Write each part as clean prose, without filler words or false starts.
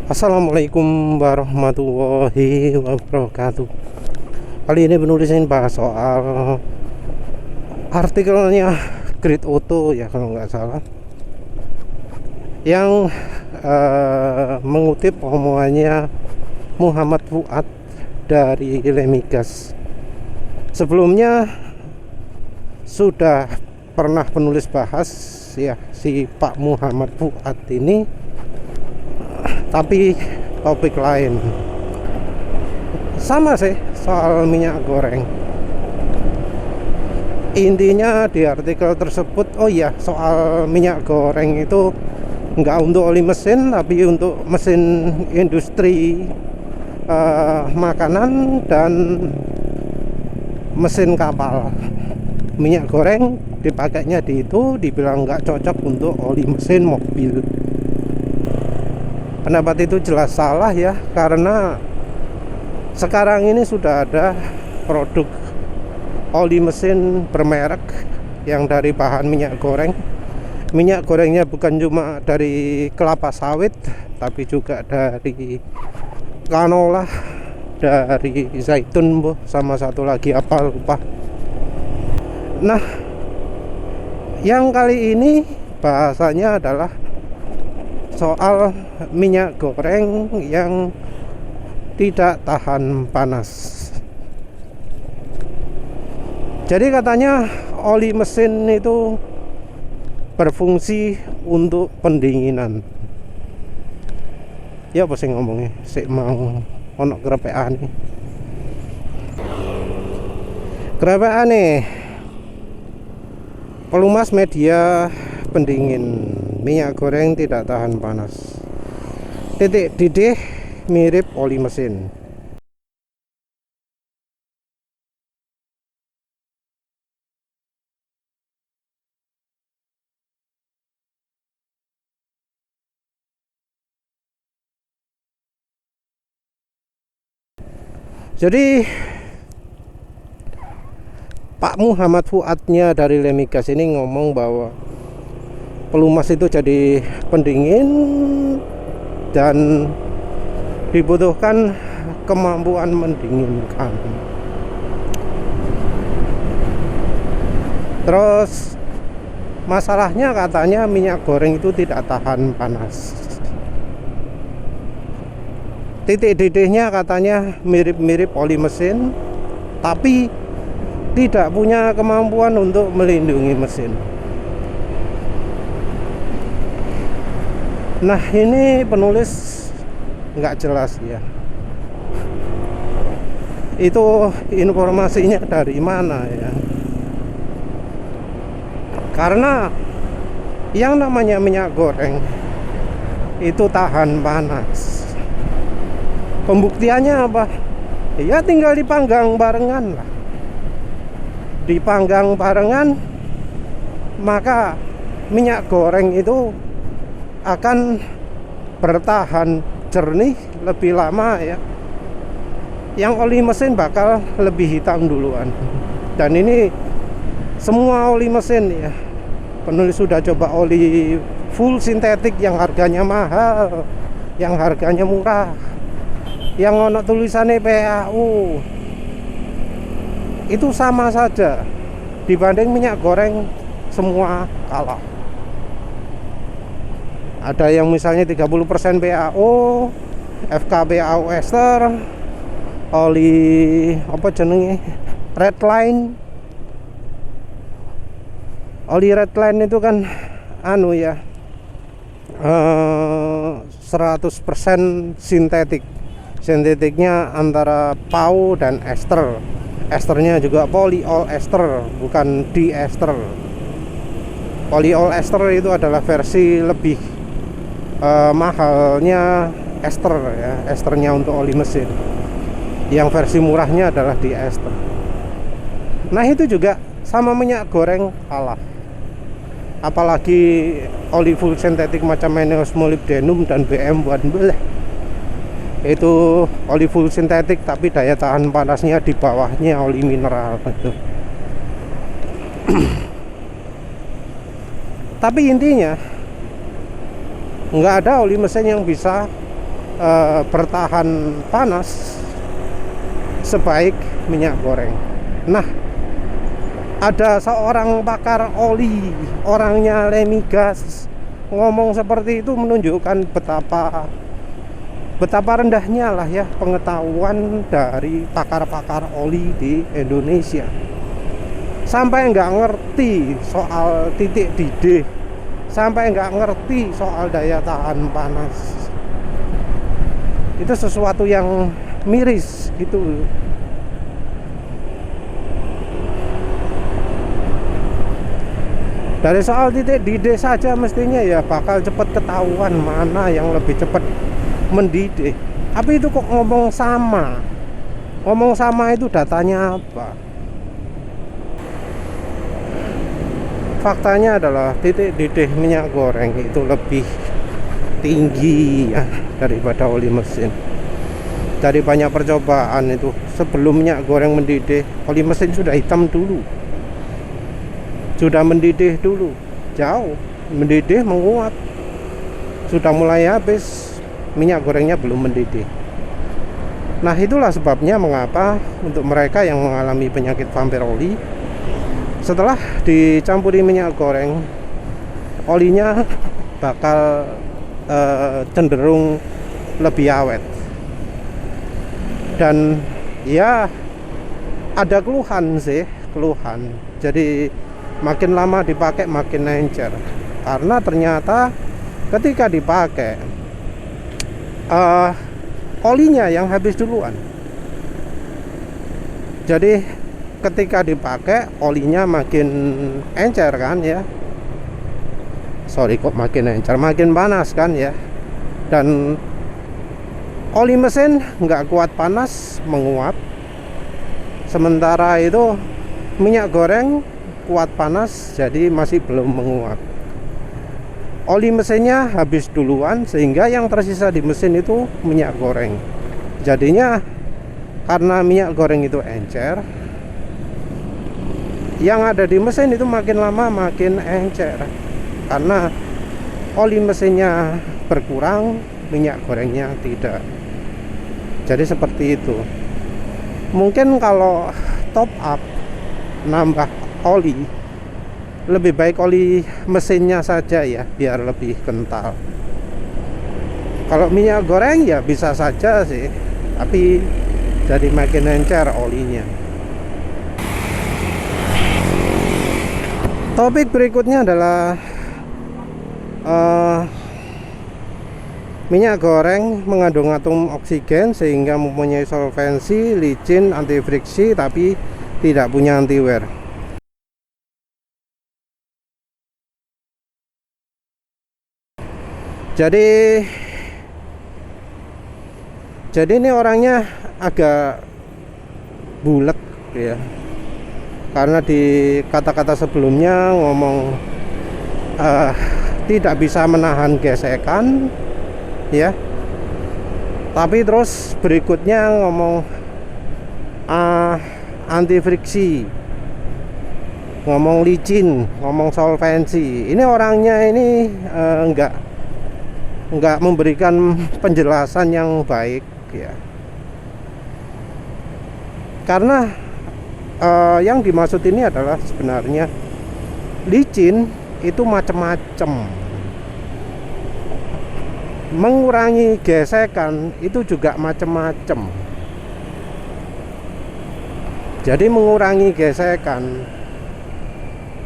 Assalamualaikum warahmatullahi wabarakatuh. Kali ini penulis ingin bahas soal artikelnya Grid Auto ya kalau nggak salah, yang mengutip omongannya Muhammad Fuad dari Lemigas. Sebelumnya sudah pernah penulis bahas ya si Pak Muhammad Fuad ini, tapi topik lain. Sama sih soal minyak goreng. Intinya di artikel tersebut, oh iya, soal minyak goreng itu nggak untuk oli mesin, tapi untuk mesin industri makanan dan mesin kapal. Minyak goreng dipakainya di itu dibilang nggak cocok untuk oli mesin mobil. Pendapat itu jelas salah ya, karena sekarang ini sudah ada produk oli mesin bermerek yang dari bahan minyak goreng. Minyak gorengnya bukan cuma dari kelapa sawit, tapi juga dari canola, dari zaitun, sama satu lagi apa lupa. Nah, yang kali ini bahasanya adalah soal minyak goreng yang tidak tahan panas. Jadi katanya oli mesin itu berfungsi untuk pendinginan. Ya apa sih ngomongnya? Sik mau ono kerepekan nih. Kerepekan nih. Pelumas media pendingin. Minyak goreng tidak tahan panas. Titik didih mirip oli mesin. Jadi Pak Muhammad Fuadnya dari Lemigas ini ngomong bahwa pelumas itu jadi pendingin dan dibutuhkan kemampuan mendinginkan. Terus masalahnya katanya minyak goreng itu tidak tahan panas. Titik didihnya katanya mirip-mirip oli mesin, tapi tidak punya kemampuan untuk melindungi mesin. Nah, ini penulis nggak jelas ya, itu informasinya dari mana ya. Karena yang namanya minyak goreng itu tahan panas. Pembuktiannya apa? Ya tinggal dipanggang barengan lah. Dipanggang barengan, maka minyak goreng itu akan bertahan jernih lebih lama ya. Yang oli mesin bakal lebih hitam duluan. Dan ini semua oli mesin ya. Penulis sudah coba oli full sintetik yang harganya mahal, yang harganya murah, yang ono tulisannya PAU. Itu sama saja dibanding minyak goreng, semua kalah. Ada yang misalnya 30% PAO, FKBAO ester, oli apa jenenge, Redline. Oli Redline itu kan anu ya, 100% sintetik. Sintetiknya antara PAO dan ester. Esternya juga polyol ester, bukan diester. Polyol ester itu adalah versi lebih mahalnya ester ya, esternya untuk oli mesin. Yang versi murahnya adalah diester. Nah, itu juga sama minyak goreng kalah. Apalagi oli full sintetik macam Eneos molybdenum dan BM1, itu oli full sintetik tapi daya tahan panasnya di bawahnya oli mineral gitu. Tapi intinya nggak ada oli mesin yang bisa bertahan panas sebaik minyak goreng. Nah, ada seorang pakar oli, orangnya Lemigas, ngomong seperti itu menunjukkan betapa rendahnya lah ya pengetahuan dari pakar-pakar oli di Indonesia. Sampai nggak ngerti soal titik didih, sampai nggak ngerti soal daya tahan panas. Itu sesuatu yang miris gitu. Dari soal titik didih saja mestinya ya bakal cepat ketahuan mana yang lebih cepat mendidih. Tapi itu kok ngomong sama. Ngomong sama itu datanya apa? Faktanya adalah titik didih minyak goreng itu lebih tinggi ya daripada oli mesin. Dari banyak percobaan itu, sebelum minyak goreng mendidih, oli mesin sudah hitam dulu, sudah mendidih dulu, jauh mendidih, menguap, sudah mulai habis, minyak gorengnya belum mendidih. Nah, itulah sebabnya mengapa untuk mereka yang mengalami penyakit vampir oli, setelah dicampuri minyak goreng, olinya bakal cenderung lebih awet. Dan ya ada keluhan sih, keluhan. Jadi makin lama dipakai makin encer, karena ternyata ketika dipakai olinya yang habis duluan. Jadi ketika dipakai olinya makin encer kan ya. Sorry kok makin encer, makin panas kan ya. Dan oli mesin nggak kuat panas, menguap. Sementara itu minyak goreng kuat panas, jadi masih belum menguap. Oli mesinnya habis duluan, sehingga yang tersisa di mesin itu minyak goreng. Jadinya karena minyak goreng itu encer, yang ada di mesin itu makin lama makin encer. Karena oli mesinnya berkurang, minyak gorengnya tidak. Jadi seperti itu. Mungkin kalau top up nambah oli, lebih baik oli mesinnya saja ya, biar lebih kental. Kalau minyak goreng ya bisa saja sih, tapi jadi makin encer olinya. Topik berikutnya adalah minyak goreng mengandung atom oksigen sehingga mempunyai solvensi, licin, anti friksi, tapi tidak punya anti wear. Jadi ini orangnya agak bulet ya, karena di kata-kata sebelumnya ngomong tidak bisa menahan gesekan ya, tapi terus berikutnya ngomong anti friksi, ngomong licin, ngomong solvensi. Ini orangnya ini enggak memberikan penjelasan yang baik ya, karena yang dimaksud ini adalah sebenarnya licin itu macam-macam. Mengurangi gesekan itu juga macam-macam. Jadi mengurangi gesekan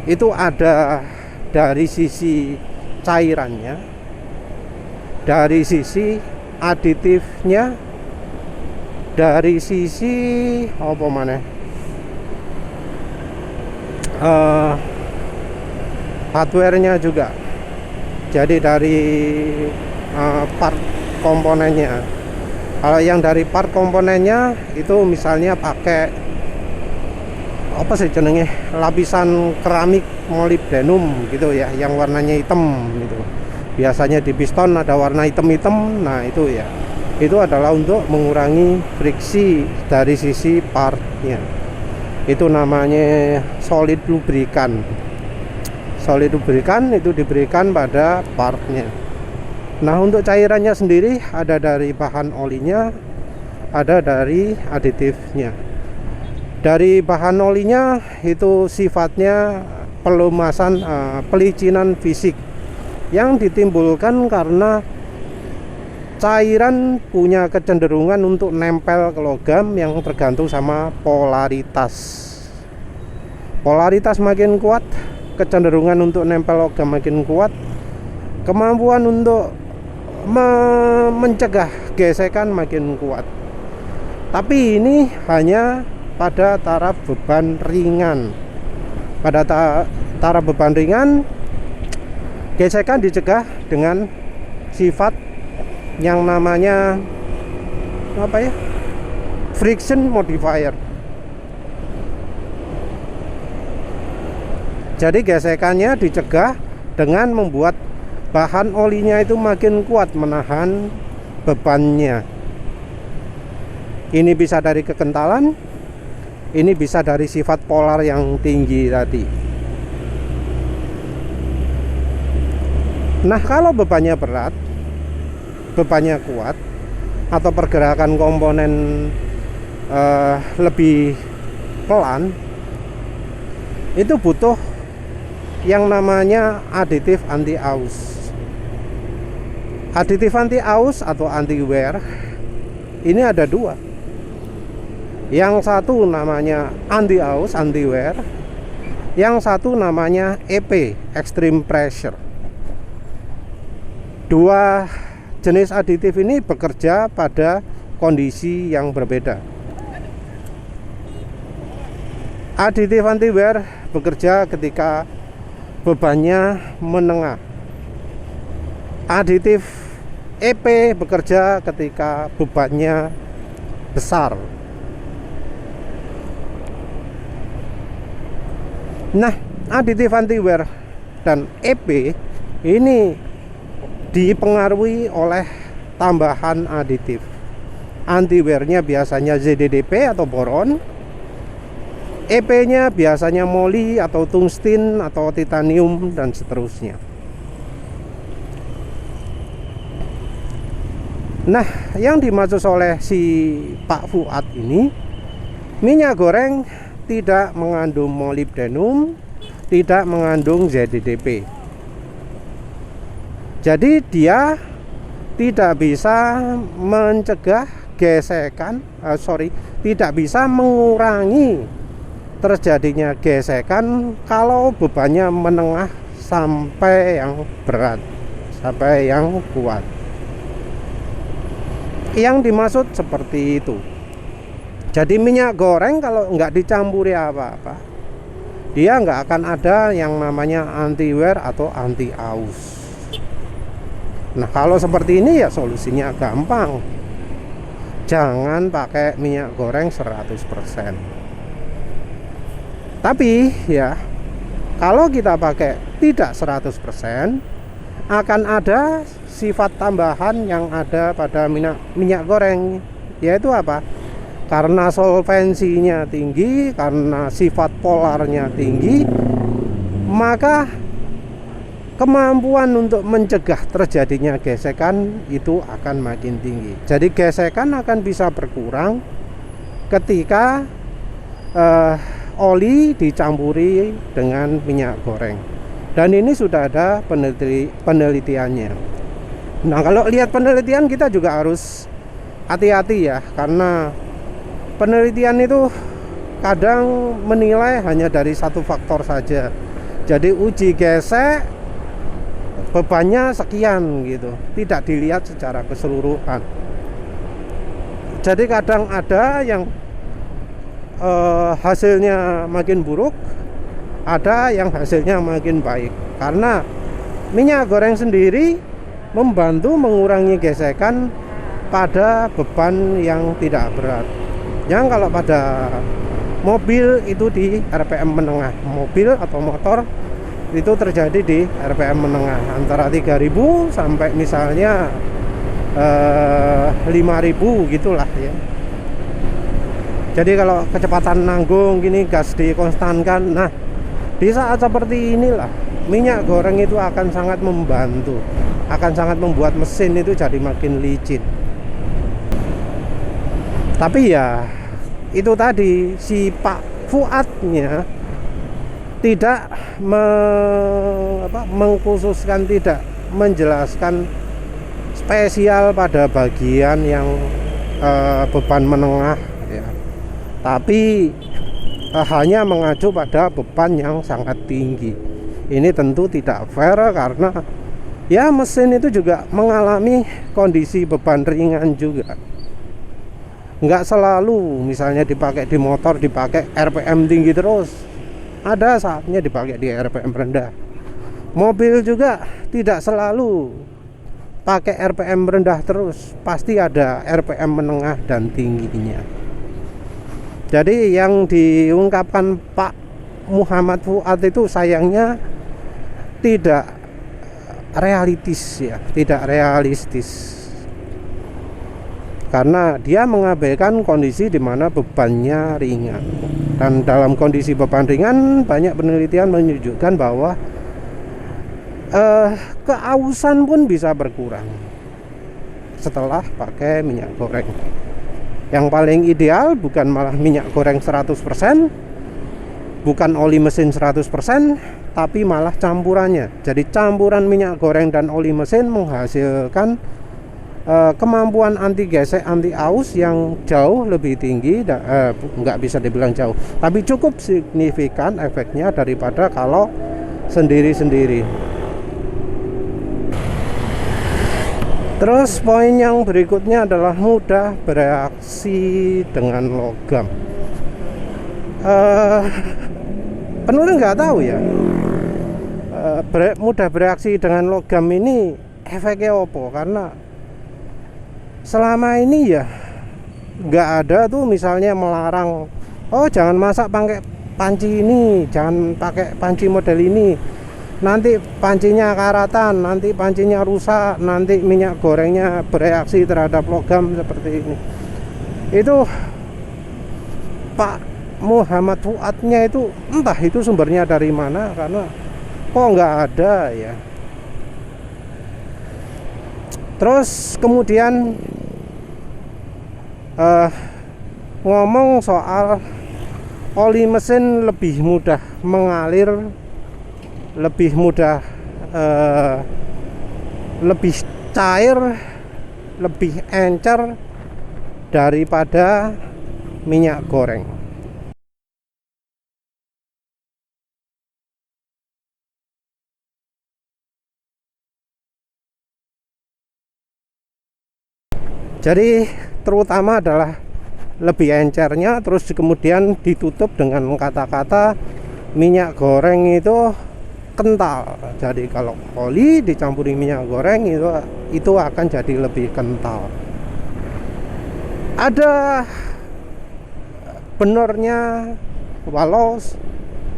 itu ada dari sisi cairannya, dari sisi aditifnya, dari sisi apa mana, hardware-nya juga. Jadi dari part komponennya. Kalau yang dari part komponennya itu misalnya pakai apa sih jenenge, lapisan keramik molybdenum gitu ya, yang warnanya hitam gitu. Biasanya di piston ada warna hitam-hitam. Nah itu ya, itu adalah untuk mengurangi friksi dari sisi partnya. Itu namanya solid lubrikan. Solid lubrikan itu diberikan pada partnya. Nah, untuk cairannya sendiri ada dari bahan olinya, ada dari aditifnya. Dari bahan olinya itu sifatnya pelumasan, pelicinan fisik yang ditimbulkan karena cairan punya kecenderungan untuk nempel ke logam yang tergantung sama polaritas. Polaritas makin kuat, kecenderungan untuk nempel logam makin kuat, kemampuan untuk mencegah gesekan makin kuat. Tapi ini hanya pada taraf beban ringan. Pada taraf beban ringan, gesekan dicegah dengan sifat yang namanya apa ya? Friction modifier. Jadi gesekannya dicegah dengan membuat bahan olinya itu makin kuat menahan bebannya. Ini bisa dari kekentalan, ini bisa dari sifat polar yang tinggi tadi. Nah, kalau bebannya berat, bebannya kuat, atau pergerakan komponen lebih pelan, itu butuh yang namanya aditif anti-aus. Aditif anti-aus atau anti-wear ini ada dua. Yang satu namanya anti-aus, anti-wear. Yang satu namanya EP, extreme pressure. Dua jenis aditif ini bekerja pada kondisi yang berbeda. Aditif anti-wear bekerja ketika bebannya menengah. Aditif EP bekerja ketika bebannya besar. Nah, aditif anti-wear dan EP ini dipengaruhi oleh tambahan aditif. Anti-wear-nya biasanya ZDDP atau boron, EP-nya biasanya moly atau tungsten atau titanium dan seterusnya. Nah, yang dimaksud oleh si Pak Fuad ini, minyak goreng tidak mengandung molybdenum, tidak mengandung ZDDP. Jadi dia tidak bisa mencegah gesekan, tidak bisa mengurangi terjadinya gesekan kalau bebannya menengah sampai yang berat, sampai yang kuat. Yang dimaksud seperti itu. Jadi minyak goreng kalau nggak dicampuri apa-apa, dia nggak akan ada yang namanya anti-wear atau anti-aus. Nah, kalau seperti ini ya solusinya gampang. Jangan pakai minyak goreng 100%. Tapi ya, kalau kita pakai tidak 100%, akan ada sifat tambahan yang ada pada minyak goreng, yaitu apa? Karena solvensinya tinggi, karena sifat polarnya tinggi, maka kemampuan untuk mencegah terjadinya gesekan itu akan makin tinggi. Jadi gesekan akan bisa berkurang ketika oli dicampuri dengan minyak goreng. Dan ini sudah ada penelitiannya. Nah, kalau lihat penelitian kita juga harus hati-hati ya, karena penelitian itu kadang menilai hanya dari satu faktor saja. Jadi uji gesek bebannya sekian gitu, tidak dilihat secara keseluruhan. Jadi kadang ada yang hasilnya makin buruk, ada yang hasilnya makin baik, karena minyak goreng sendiri membantu mengurangi gesekan pada beban yang tidak berat. Yang kalau pada mobil itu di RPM menengah, mobil atau motor itu terjadi di RPM menengah antara 3000 sampai misalnya 5000 gitulah ya. Jadi kalau kecepatan nanggung gini, gas dikonstankan. Nah, di saat seperti inilah minyak goreng itu akan sangat membantu akan sangat membuat mesin itu jadi makin licin. Tapi ya itu tadi, si Pak Fuadnya tidak mengkhususkan, tidak menjelaskan spesial pada bagian yang beban menengah ya. Tapi hanya mengacu pada beban yang sangat tinggi. Ini tentu tidak fair karena ya mesin itu juga mengalami kondisi beban ringan juga. Nggak selalu misalnya dipakai di motor dipakai RPM tinggi terus, ada saatnya dipakai di RPM rendah. Mobil juga tidak selalu pakai RPM rendah terus, pasti ada RPM menengah dan tingginya. Jadi yang diungkapkan Pak Muhammad Fuad itu sayangnya tidak realistis, karena dia mengabaikan kondisi di mana bebannya ringan. Dan dalam kondisi beban ringan, banyak penelitian menunjukkan bahwa keausan pun bisa berkurang setelah pakai minyak goreng. Yang paling ideal bukan malah minyak goreng 100%, bukan oli mesin 100%, tapi malah campurannya. Jadi campuran minyak goreng dan oli mesin menghasilkan kemampuan anti gesek, anti aus yang jauh lebih tinggi. Nggak bisa dibilang jauh, tapi cukup signifikan efeknya daripada kalau sendiri-sendiri. Terus poin yang berikutnya adalah mudah bereaksi dengan logam. Penulis nggak tahu ya, mudah bereaksi dengan logam ini efeknya apa, karena selama ini ya nggak ada tuh misalnya melarang, oh jangan masak pakai panci ini, jangan pakai panci model ini, nanti pancinya karatan, nanti pancinya rusak, nanti minyak gorengnya bereaksi terhadap logam seperti ini. Itu Pak Muhammad Fuadnya itu entah itu sumbernya dari mana, karena kok nggak ada ya. Terus kemudian ngomong soal oli mesin lebih mudah mengalir, lebih mudah, lebih cair, lebih encer daripada minyak goreng. Jadi terutama adalah lebih encernya, terus kemudian ditutup dengan kata-kata minyak goreng itu kental. Jadi kalau oli dicampuri minyak goreng itu akan jadi lebih kental. Ada benarnya, walau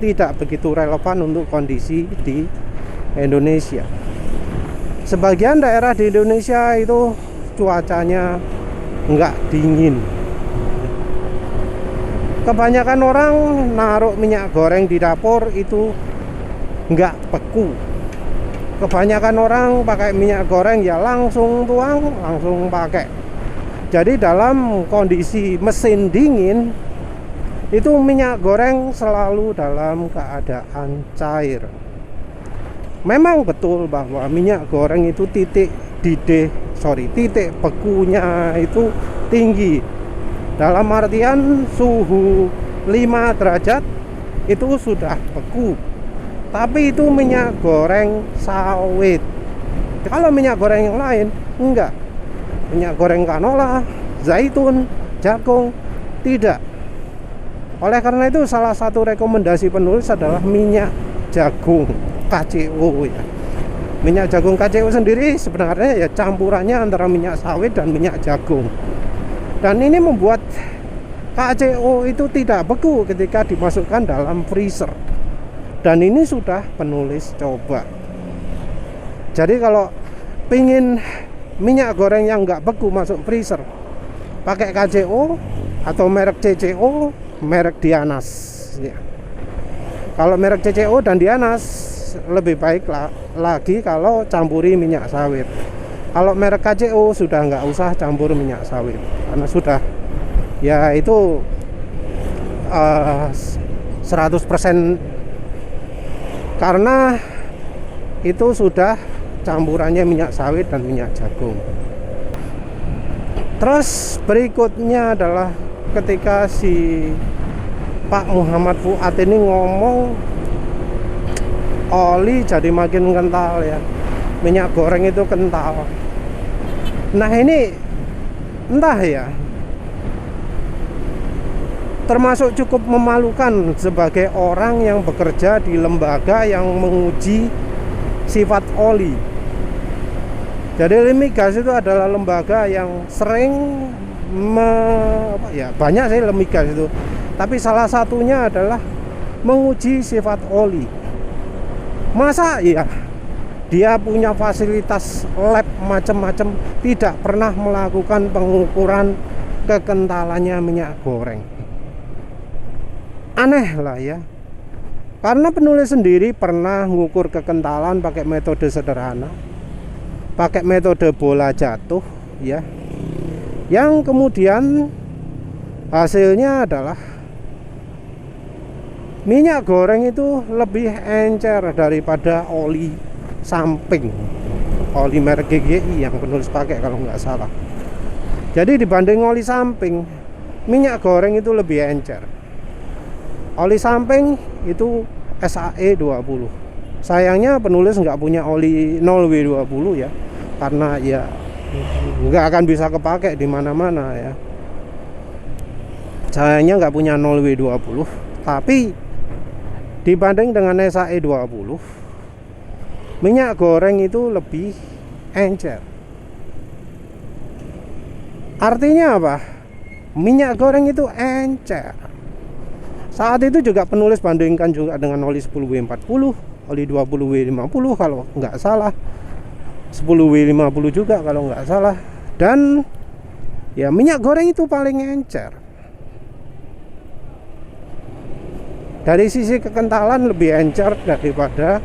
tidak begitu relevan untuk kondisi di Indonesia. Sebagian daerah di Indonesia itu cuacanya nggak dingin. Kebanyakan orang naruh minyak goreng di dapur itu nggak beku. Kebanyakan orang pakai minyak goreng ya langsung tuang, langsung pakai. Jadi dalam kondisi mesin dingin itu minyak goreng selalu dalam keadaan cair. Memang betul bahwa minyak goreng itu titik bekunya itu tinggi. Dalam artian suhu 5 derajat itu sudah beku. Tapi itu minyak goreng sawit. Kalau minyak goreng yang lain enggak. Minyak goreng canola, zaitun, jagung tidak. Oleh karena itu salah satu rekomendasi penulis adalah minyak jagung KCO ya. Minyak jagung KCO sendiri sebenarnya ya campurannya antara minyak sawit dan minyak jagung. Dan ini membuat KCO itu tidak beku ketika dimasukkan dalam freezer. Dan ini sudah penulis coba. Jadi kalau pingin minyak goreng yang nggak beku masuk freezer, pakai KCO atau merek CCO, merek Dianas ya. Kalau merek CCO dan Dianas lebih baik lagi kalau campuri minyak sawit. Kalau merek KCO sudah nggak usah campur minyak sawit, karena sudah ya itu 100%, karena itu sudah campurannya minyak sawit dan minyak jagung. Terus berikutnya adalah ketika si Pak Muhammad Fuad ini ngomong oli jadi makin kental ya, minyak goreng itu kental. Nah ini entah ya, termasuk cukup memalukan sebagai orang yang bekerja di lembaga yang menguji sifat oli. Jadi Limigas itu adalah lembaga yang sering banyak sih Limigas itu, tapi salah satunya adalah menguji sifat oli. Masa ya dia punya fasilitas lab macam-macam, tidak pernah melakukan pengukuran kekentalannya minyak goreng? Aneh lah ya. Karena penulis sendiri pernah mengukur kekentalan pakai metode sederhana, pakai metode bola jatuh ya, yang kemudian hasilnya adalah minyak goreng itu lebih encer daripada oli samping, oli merek GGI yang penulis pakai kalau nggak salah. Jadi dibanding oli samping, minyak goreng itu lebih encer. Oli samping itu SAE 20. Sayangnya penulis nggak punya oli 0W20 ya, karena ya nggak akan bisa kepake di mana-mana ya. Sayangnya nggak punya 0W20. Tapi dibanding dengan SAE 20, minyak goreng itu lebih encer. Artinya apa? Minyak goreng itu encer. Saat itu juga penulis bandingkan juga dengan oli 10W40, oli 20W50 kalau nggak salah, 10W50 juga kalau nggak salah. Dan ya minyak goreng itu paling encer. Dari sisi kekentalan lebih encer daripada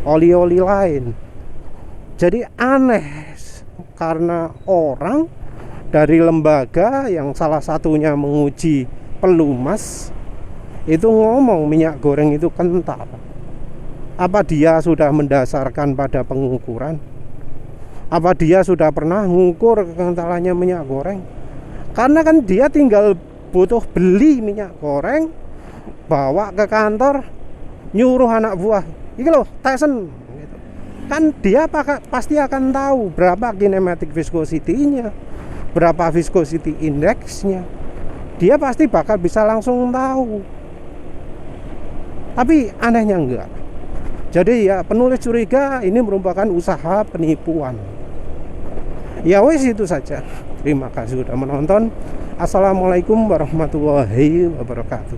oli-oli lain. Jadi aneh karena orang dari lembaga yang salah satunya menguji pelumas itu ngomong minyak goreng itu kental. Apa dia sudah mendasarkan pada pengukuran? Apa dia sudah pernah mengukur kekentalannya minyak goreng? Karena kan dia tinggal butuh beli minyak goreng, bawa ke kantor, nyuruh anak buah, ini loh Tyson gitu. Kan dia pasti akan tahu berapa kinematic viscosity-nya, berapa viscosity index-nya. Dia pasti bakal bisa langsung tahu. Tapi anehnya enggak. Jadi ya penulis curiga ini merupakan usaha penipuan. Ya wes itu saja. Terima kasih sudah menonton. Assalamualaikum warahmatullahi wabarakatuh.